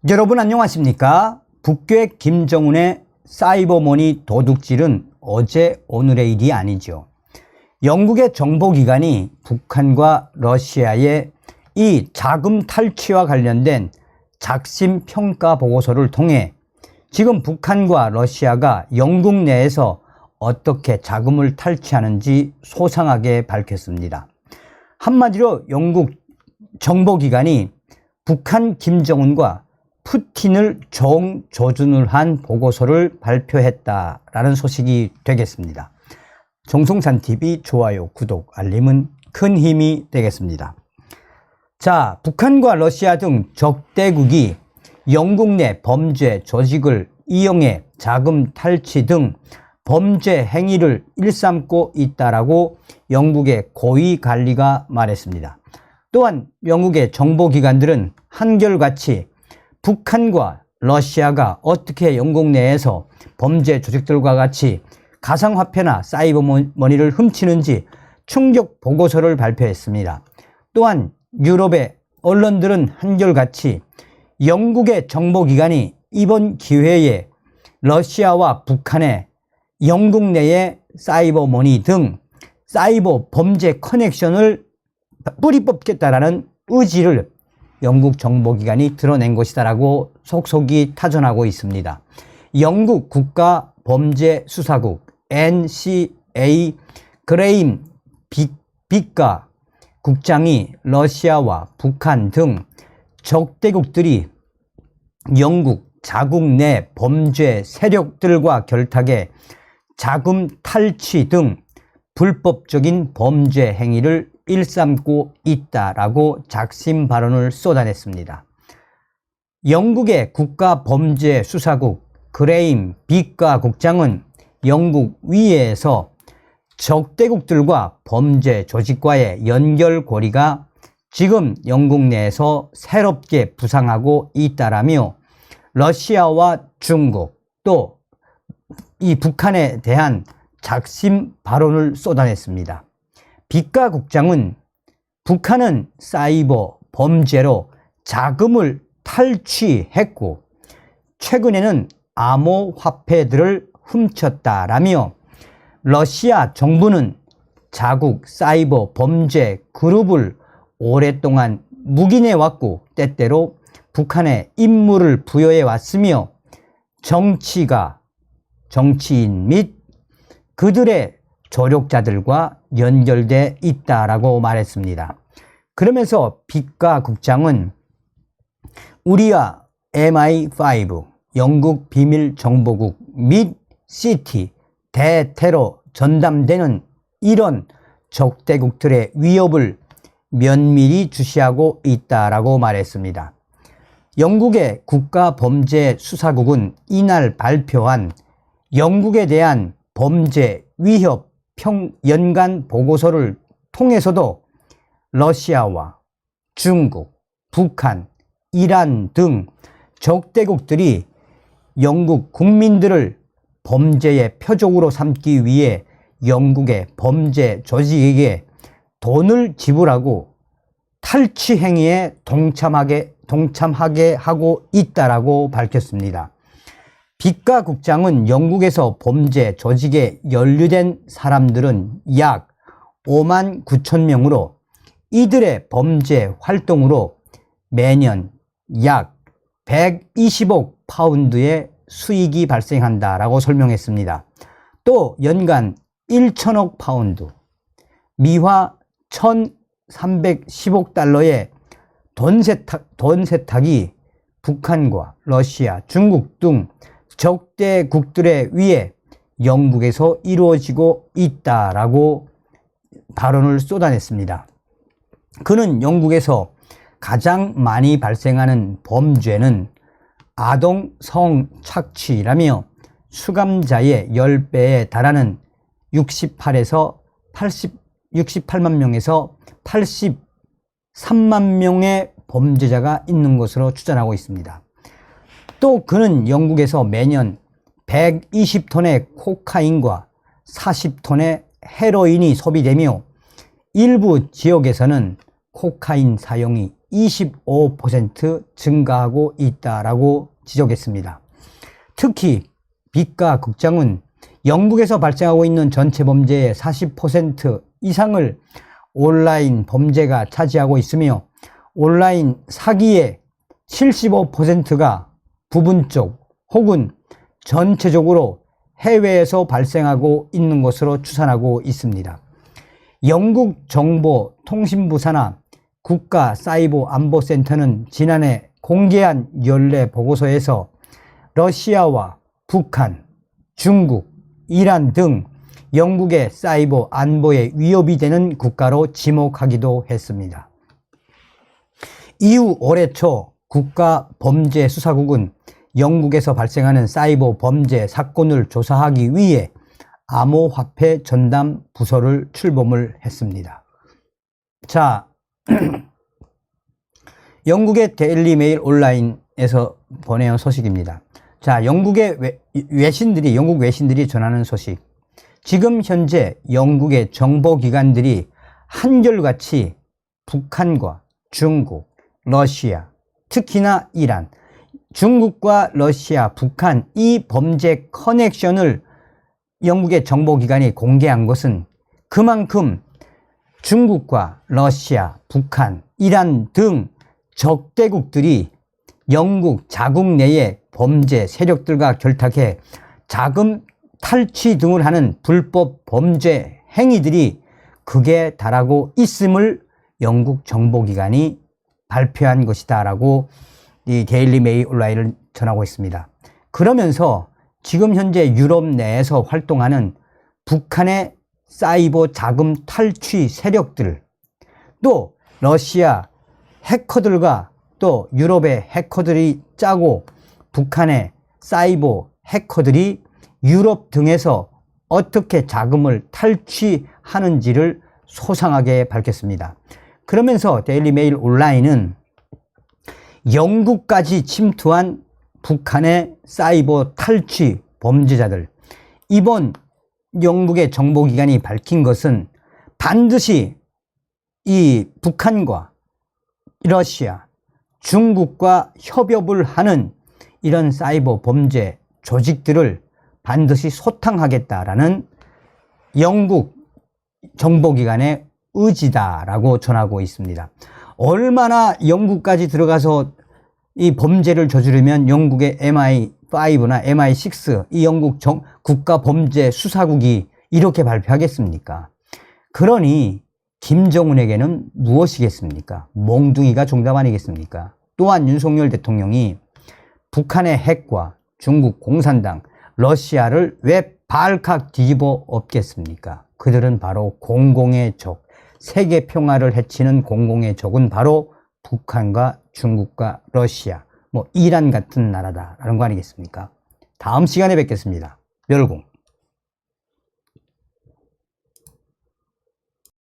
여러분 안녕하십니까? 북괴 김정은의 사이버머니 도둑질은 어제 오늘의 일이 아니죠. 영국의 정보기관이 북한과 러시아의 이 자금 탈취와 관련된 작심 평가 보고서를 통해 지금 북한과 러시아가 영국 내에서 어떻게 자금을 탈취하는지 소상하게 밝혔습니다. 한마디로 영국 정보기관이 북한 김정은과 푸틴을 정조준을 한 보고서를 발표했다라는 소식이 되겠습니다. 정성찬TV 좋아요, 구독, 알림은 큰 힘이 되겠습니다. 자, 북한과 러시아 등 적대국이 영국 내 범죄 조직을 이용해 자금 탈취 등 범죄 행위를 일삼고 있다라고 영국의 고위관리가 말했습니다. 또한 영국의 정보기관들은 한결같이 북한과 러시아가 어떻게 영국 내에서 범죄 조직들과 같이 가상화폐나 사이버머니를 훔치는지 충격 보고서를 발표했습니다. 또한 유럽의 언론들은 한결같이 영국의 정보기관이 이번 기회에 러시아와 북한의 영국 내의 사이버머니 등 사이버 범죄 커넥션을 뿌리 뽑겠다라는 의지를 영국 정보기관이 드러낸 것이다라고 속속이 타전하고 있습니다. 영국 국가범죄수사국 NCA 그레임 빅가 국장이 러시아와 북한 등 적대국들이 영국 자국 내 범죄 세력들과 결탁해 자금 탈취 등 불법적인 범죄 행위를 일삼고 있다라고 작심 발언을 쏟아냈습니다. 영국의 국가범죄수사국 그레임 빅가 국장은 영국 위에서 적대국들과 범죄 조직과의 연결고리가 지금 영국 내에서 새롭게 부상하고 있다라며 러시아와 중국 또 이 북한에 대한 작심 발언을 쏟아냈습니다. 빅가 국장은 북한은 사이버 범죄로 자금을 탈취했고 최근에는 암호화폐들을 훔쳤다라며 러시아 정부는 자국 사이버 범죄 그룹을 오랫동안 묵인해왔고 때때로 북한에 임무를 부여해왔으며 정치인 및 그들의 조력자들과 연결돼 있다라고 말했습니다. 그러면서 빅가 국장은 우리와 MI5 영국 비밀정보국 및 시티 대테러 전담대는 이런 적대국들의 위협을 면밀히 주시하고 있다라고 말했습니다. 영국의 국가범죄수사국은 이날 발표한 영국에 대한 범죄 위협 연간 보고서를 통해서도 러시아와 중국, 북한, 이란 등 적대국들이 영국 국민들을 범죄의 표적으로 삼기 위해 영국의 범죄 조직에게 돈을 지불하고 탈취 행위에 동참하게 하고 있다라고 밝혔습니다. 빅가 국장은 영국에서 범죄 조직에 연루된 사람들은 약 5만 9천 명으로 이들의 범죄 활동으로 매년 약 120억 파운드의 수익이 발생한다라고 설명했습니다. 또 연간 1천억 파운드, 미화 1,310억 달러의 돈 세탁이 북한과 러시아, 중국 등 적대국들에 의해 영국에서 이루어지고 있다라고 발언을 쏟아냈습니다. 그는 영국에서 가장 많이 발생하는 범죄는 아동 성착취라며 수감자의 10배에 달하는 68만 명에서 83만 명의 범죄자가 있는 것으로 추정하고 있습니다. 또 그는 영국에서 매년 120톤의 코카인과 40톤의 헤로인이 소비되며 일부 지역에서는 코카인 사용이 25% 증가하고 있다라고 지적했습니다. 특히 빛과 극장은 영국에서 발생하고 있는 전체 범죄의 40% 이상을 온라인 범죄가 차지하고 있으며 온라인 사기의 75%가 부분적 혹은 전체적으로 해외에서 발생하고 있는 것으로 추산하고 있습니다. 영국 정보통신부 산하 국가사이버안보센터는 지난해 공개한 연례 보고서에서 러시아와 북한, 중국, 이란 등 영국의 사이버 안보에 위협이 되는 국가로 지목하기도 했습니다. 이후 올해 초 국가범죄수사국은 영국에서 발생하는 사이버 범죄 사건을 조사하기 위해 암호화폐 전담 부서를 출범을 했습니다. 자, 영국의 데일리 메일 온라인에서 보내온 소식입니다. 자, 영국 외신들이 전하는 소식. 지금 현재 영국의 정보기관들이 한결같이 북한과 중국, 러시아, 특히나 이란, 중국과 러시아, 북한 이 범죄 커넥션을 영국의 정보기관이 공개한 것은 그만큼 중국과 러시아, 북한, 이란 등 적대국들이 영국 자국 내의 범죄 세력들과 결탁해 자금 탈취 등을 하는 불법 범죄 행위들이 극에 달하고 있음을 영국 정보기관이 발표한 것이다 라고 이 데일리 메일 온라인을 전하고 있습니다. 그러면서 지금 현재 유럽 내에서 활동하는 북한의 사이버 자금 탈취 세력들, 또 러시아 해커들과 또 유럽의 해커들이 짜고 북한의 사이버 해커들이 유럽 등에서 어떻게 자금을 탈취하는지를 소상하게 밝혔습니다. 그러면서 데일리 메일 온라인은 영국까지 침투한 북한의 사이버 탈취 범죄자들, 이번 영국의 정보기관이 밝힌 것은 반드시 이 북한과 러시아, 중국과 협업을 하는 이런 사이버 범죄 조직들을 반드시 소탕하겠다라는 영국 정보기관의 의지다라고 전하고 있습니다. 얼마나 영국까지 들어가서 이 범죄를 저지르면 영국의 MI5나 MI6 이 영국 국가범죄수사국이 이렇게 발표하겠습니까? 그러니 김정은에게는 무엇이겠습니까? 몽둥이가 정답 아니겠습니까? 또한 윤석열 대통령이 북한의 핵과 중국 공산당, 러시아를 왜 발칵 뒤집어 엎겠습니까? 그들은 바로 공공의 적, 세계 평화를 해치는 공공의 적은 바로 북한과 중국과 러시아, 이란 같은 나라다라는 거 아니겠습니까? 다음 시간에 뵙겠습니다. 멸공.